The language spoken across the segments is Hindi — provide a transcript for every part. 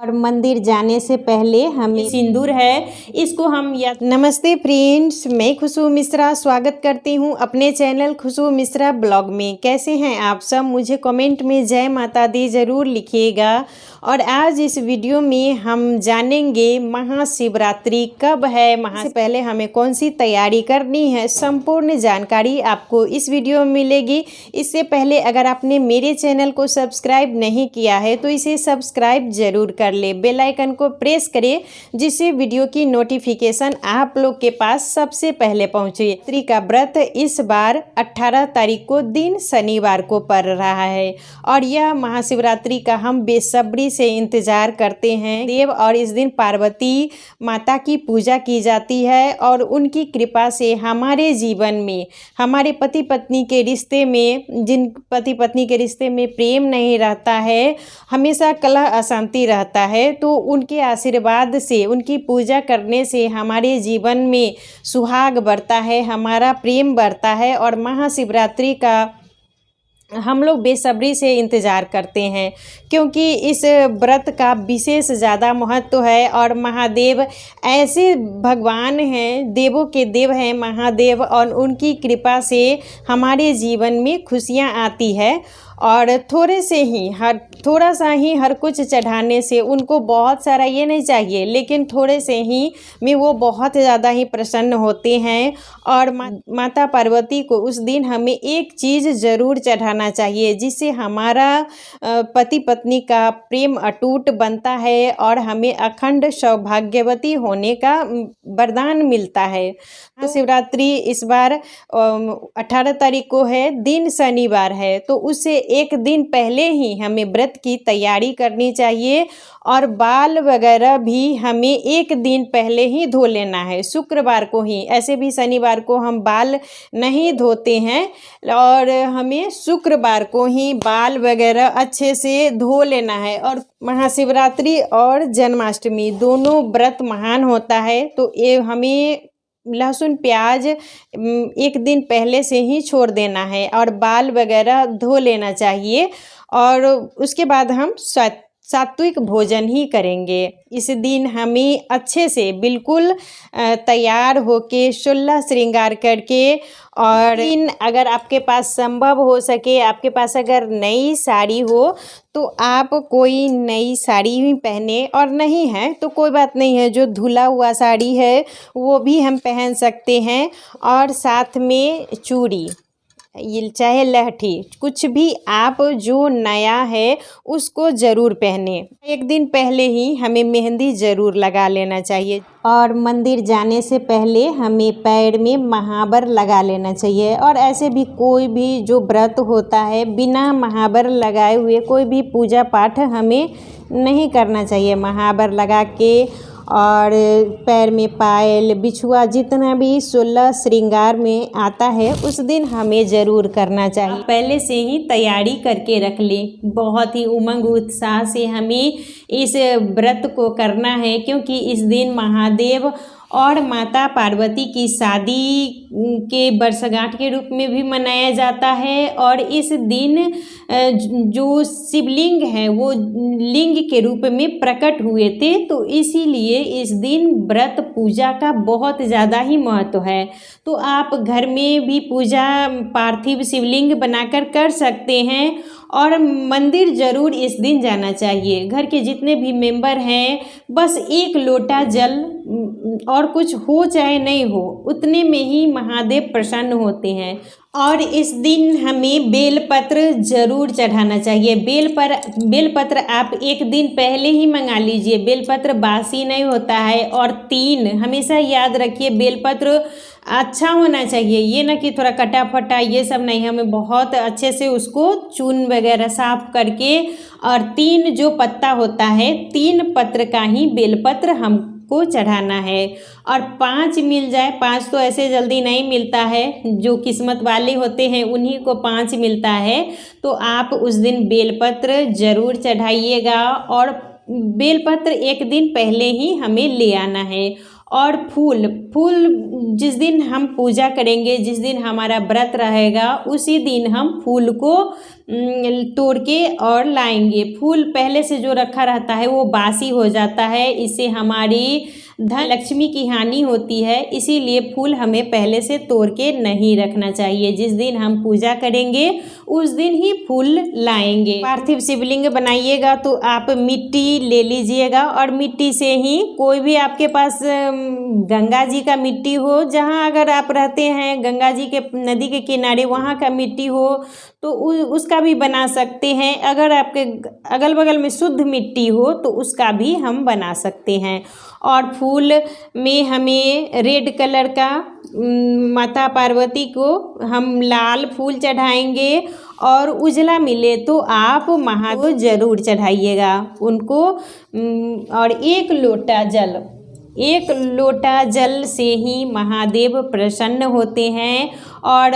और मंदिर जाने से पहले हमें सिंदूर है, इसको हम या नमस्ते फ्रेंड्स, मैं खुशबू मिश्रा स्वागत करती हूँ अपने चैनल खुशबू मिश्रा ब्लॉग में। कैसे हैं आप सब? मुझे कमेंट में जय माता दी ज़रूर लिखिएगा। और आज इस वीडियो में हम जानेंगे महाशिवरात्रि कब है, से पहले हमें कौन सी तैयारी करनी है, संपूर्ण जानकारी आपको इस वीडियो में मिलेगी। इससे पहले अगर आपने मेरे चैनल को सब्सक्राइब नहीं किया है तो इसे सब्सक्राइब जरूर कर ले, बेल आइकन को प्रेस करें जिससे वीडियो की नोटिफिकेशन आप लोग के पास सबसे पहले पहुंचे। शिवरात्रि का व्रत इस बार 18 तारीख को दिन शनिवार को पड़ रहा है और यह महाशिवरात्रि का हम बेसब्री से इंतजार करते हैं देव। और इस दिन पार्वती माता की पूजा की जाती है और उनकी कृपा से हमारे जीवन में, हमारे पति पत्नी के रिश्ते में, जिन पति पत्नी के रिश्ते में प्रेम नहीं रहता है, हमेशा कलह अशांति रहता है, तो उनके आशीर्वाद से, उनकी पूजा करने से हमारे जीवन में सुहाग बढ़ता है, हमारा प्रेम बढ़ता है। और महाशिवरात्रि का हम लोग बेसब्री से इंतज़ार करते हैं क्योंकि इस व्रत का विशेष ज़्यादा महत्व है। और महादेव ऐसे भगवान हैं, देवों के देव हैं महादेव, और उनकी कृपा से हमारे जीवन में खुशियाँ आती है। और थोड़ा सा ही हर कुछ चढ़ाने से उनको बहुत सारा ये नहीं चाहिए, लेकिन थोड़े से ही में वो बहुत ज़्यादा ही प्रसन्न होते हैं। और माता पार्वती को उस दिन हमें एक चीज़ ज़रूर चढ़ाना चाहिए जिससे हमारा पति पत्नी का प्रेम अटूट बनता है और हमें अखंड सौभाग्यवती होने का वरदान मिलता है। तो शिवरात्रि इस बार 18 तारीख को है, दिन शनिवार है, तो उससे एक दिन पहले ही हमें व्रत की तैयारी करनी चाहिए। और बाल वगैरह भी हमें एक दिन पहले ही धो लेना है, शुक्रवार को ही। ऐसे भी शनिवार को हम बाल नहीं धोते हैं और हमें शुक्रवार को ही बाल वगैरह अच्छे से धो लेना है। और महाशिवरात्रि और जन्माष्टमी दोनों व्रत महान होता है, तो ये हमें लहसुन प्याज एक दिन पहले से ही छोड़ देना है और बाल वगैरह धो लेना चाहिए। और उसके बाद हम सात्विक भोजन ही करेंगे। इस दिन हमें अच्छे से बिल्कुल तैयार होके 16 श्रृंगार करके, और अगर आपके पास संभव हो सके, आपके पास अगर नई साड़ी हो तो आप कोई नई साड़ी ही पहने, और नहीं है तो कोई बात नहीं है, जो धुला हुआ साड़ी है वो भी हम पहन सकते हैं। और साथ में चूड़ी, ये चाहे लहठी, कुछ भी आप जो नया है उसको ज़रूर पहने। एक दिन पहले ही हमें मेहंदी ज़रूर लगा लेना चाहिए। और मंदिर जाने से पहले हमें पैर में महावर लगा लेना चाहिए। और ऐसे भी कोई भी जो व्रत होता है, बिना महावर लगाए हुए कोई भी पूजा पाठ हमें नहीं करना चाहिए। महावर लगा के और पैर में पायल, बिछुआ, जितना भी 16 श्रृंगार में आता है उस दिन हमें ज़रूर करना चाहिए। पहले से ही तैयारी करके रख लें, बहुत ही उमंग उत्साह से हमें इस व्रत को करना है क्योंकि इस दिन महादेव और माता पार्वती की शादी के वर्षगांठ के रूप में भी मनाया जाता है। और इस दिन जो शिवलिंग है वो लिंग के रूप में प्रकट हुए थे, तो इसीलिए इस दिन व्रत पूजा का बहुत ज़्यादा ही महत्व है। तो आप घर में भी पूजा पार्थिव शिवलिंग बनाकर कर सकते हैं। और मंदिर ज़रूर इस दिन जाना चाहिए। घर के जितने भी मेंबर हैं, बस एक लोटा जल, और कुछ हो चाहे नहीं हो, उतने में ही महादेव प्रसन्न होते हैं। और इस दिन हमें बेलपत्र ज़रूर चढ़ाना चाहिए। बेलपत्र आप एक दिन पहले ही मंगा लीजिए, बेलपत्र बासी नहीं होता है। और 3 हमेशा याद रखिए, बेलपत्र अच्छा होना चाहिए, ये ना कि थोड़ा कटा फटा, ये सब नहीं, हमें बहुत अच्छे से उसको चून वगैरह साफ करके, और 3 जो पत्ता होता है, 3 पत्र का ही बेलपत्र हमको चढ़ाना है। और 5 मिल जाए, 5 तो ऐसे जल्दी नहीं मिलता है, जो किस्मत वाले होते हैं उन्हीं को 5 मिलता है। तो आप उस दिन बेलपत्र ज़रूर चढ़ाइएगा। और बेलपत्र एक दिन पहले ही हमें ले आना है। और फूल जिस दिन हम पूजा करेंगे, जिस दिन हमारा व्रत रहेगा, उसी दिन हम फूल को तोड़ के और लाएंगे। फूल पहले से जो रखा रहता है वो बासी हो जाता है, इससे हमारी धन लक्ष्मी की हानि होती है। इसीलिए फूल हमें पहले से तोड़ के नहीं रखना चाहिए। जिस दिन हम पूजा करेंगे उस दिन ही फूल लाएंगे। पार्थिव शिवलिंग बनाइएगा तो आप मिट्टी ले लीजिएगा और मिट्टी से ही कोई भी आपके पास गंगा जी का मिट्टी हो, जहाँ अगर आप रहते हैं गंगा जी के नदी के किनारे वहाँ का मिट्टी हो तो उसका भी बना सकते हैं। अगर आपके अगल बगल में शुद्ध मिट्टी हो तो उसका भी हम बना सकते हैं। और फूल में हमें रेड कलर का माता पार्वती को हम लाल फूल चढ़ाएंगे और उजला मिले तो आप महादेव जरूर चढ़ाइएगा उनको। और एक लोटा जल से ही महादेव प्रसन्न होते हैं। और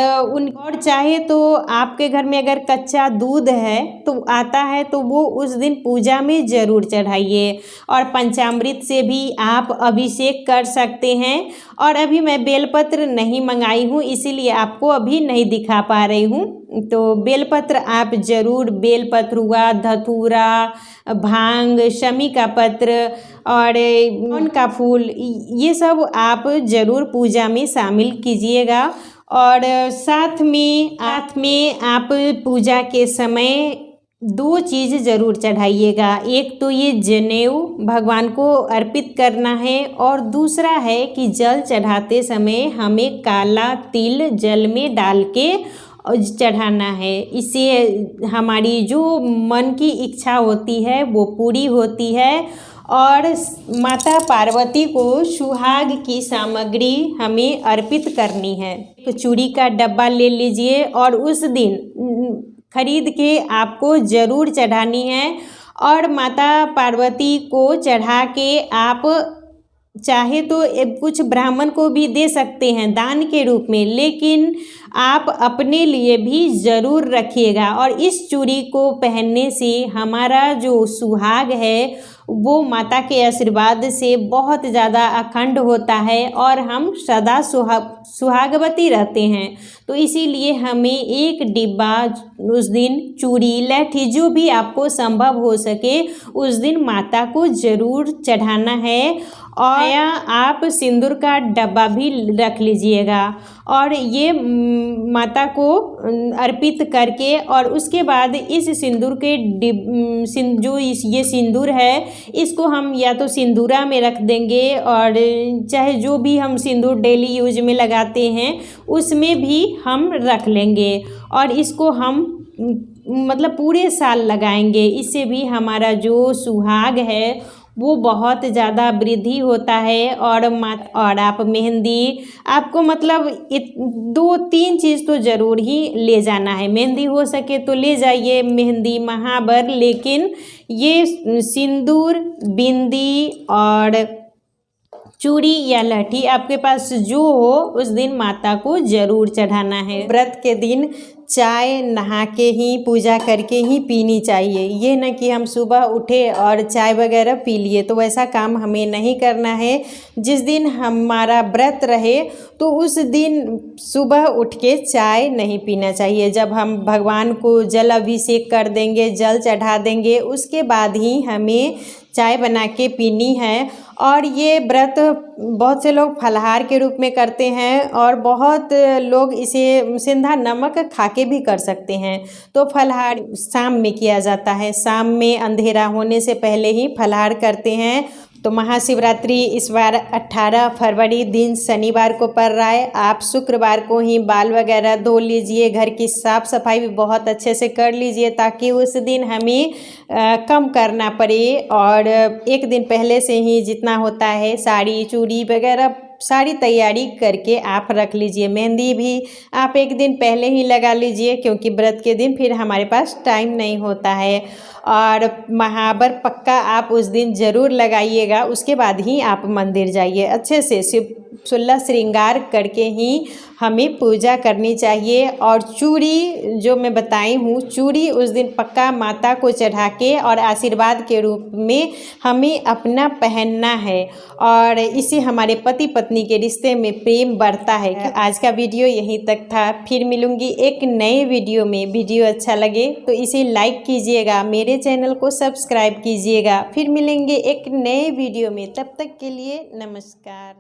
चाहे तो आपके घर में अगर कच्चा दूध है तो आता है तो वो उस दिन पूजा में ज़रूर चढ़ाइए। और पंचामृत से भी आप अभिषेक कर सकते हैं। और अभी मैं बेलपत्र नहीं मंगाई हूँ, इसीलिए आपको अभी नहीं दिखा पा रही हूँ। तो बेलपत्र आप ज़रूर, बेलपत्र हुआ, धतूरा, भांग, शमी का पत्र और कौन का फूल, ये सब आप ज़रूर पूजा में शामिल कीजिएगा। और साथ में आप पूजा के समय 2 चीज़ ज़रूर चढ़ाइएगा। एक तो ये जनेऊ भगवान को अर्पित करना है और दूसरा है कि जल चढ़ाते समय हमें काला तिल जल में डाल के चढ़ाना है। इससे हमारी जो मन की इच्छा होती है वो पूरी होती है। और माता पार्वती को सुहाग की सामग्री हमें अर्पित करनी है। तो चूड़ी का डब्बा ले लीजिए और उस दिन खरीद के आपको ज़रूर चढ़ानी है। और माता पार्वती को चढ़ा के आप चाहे तो कुछ ब्राह्मण को भी दे सकते हैं दान के रूप में, लेकिन आप अपने लिए भी ज़रूर रखिएगा। और इस चूड़ी को पहनने से हमारा जो सुहाग है वो माता के आशीर्वाद से बहुत ज़्यादा अखंड होता है और हम सदा सुहागवती रहते हैं। तो इसीलिए हमें 1 डिब्बा उस दिन चूड़ी, लहठी, जो भी आपको संभव हो सके उस दिन माता को ज़रूर चढ़ाना है। और आप सिंदूर का डब्बा भी रख लीजिएगा। और ये माता को अर्पित करके और उसके बाद इस सिंदूर के ये सिंदूर है इसको हम या तो सिंदूरा में रख देंगे और चाहे जो भी हम सिंदूर डेली यूज में लगाते हैं उसमें भी हम रख लेंगे। और इसको हम मतलब पूरे साल लगाएंगे। इससे भी हमारा जो सुहाग है वो बहुत ज़्यादा वृद्धि होता है। और आप मेहंदी आपको मतलब 2-3 चीज़ तो ज़रूर ही ले जाना है। मेहंदी हो सके तो ले जाइए, मेहंदी, महावर, लेकिन ये सिंदूर, बिंदी और चूड़ी या लहठी आपके पास जो हो उस दिन माता को ज़रूर चढ़ाना है। व्रत के दिन चाय नहा के ही, पूजा करके ही पीनी चाहिए। ये न कि हम सुबह उठे और चाय वगैरह पी लिए, तो वैसा काम हमें नहीं करना है। जिस दिन हमारा व्रत रहे तो उस दिन सुबह उठ के चाय नहीं पीना चाहिए। जब हम भगवान को जल अभिषेक कर देंगे, जल चढ़ा देंगे, उसके बाद ही हमें चाय बना के पीनी है। और ये व्रत बहुत से लोग फलाहार के रूप में करते हैं और बहुत लोग इसे सिंधा नमक खा के भी कर सकते हैं। तो फलाहार शाम में किया जाता है, शाम में अंधेरा होने से पहले ही फलाहार करते हैं। तो महाशिवरात्रि इस बार 18 फरवरी दिन शनिवार को पड़ रहा है। आप शुक्रवार को ही बाल वगैरह धो लीजिए, घर की साफ़ सफाई भी बहुत अच्छे से कर लीजिए ताकि उस दिन हमें कम करना पड़े। और एक दिन पहले से ही जितना होता है साड़ी, चूड़ी वगैरह सारी तैयारी करके आप रख लीजिए। मेहंदी भी आप एक दिन पहले ही लगा लीजिए क्योंकि व्रत के दिन फिर हमारे पास टाइम नहीं होता है। और महावर पक्का आप उस दिन ज़रूर लगाइएगा, उसके बाद ही आप मंदिर जाइए। अच्छे से शिव 16 श्रृंगार करके ही हमें पूजा करनी चाहिए। और चूड़ी जो मैं बताई हूँ, चूड़ी उस दिन पक्का माता को चढ़ा के और आशीर्वाद के रूप में हमें अपना पहनना है, और इससे हमारे पति पत्नी के रिश्ते में प्रेम बढ़ता है। आज का वीडियो यहीं तक था, फिर मिलूंगी एक नए वीडियो में। वीडियो अच्छा लगे तो इसे लाइक कीजिएगा, मेरे चैनल को सब्सक्राइब कीजिएगा। फिर मिलेंगे एक नए वीडियो में, तब तक के लिए नमस्कार।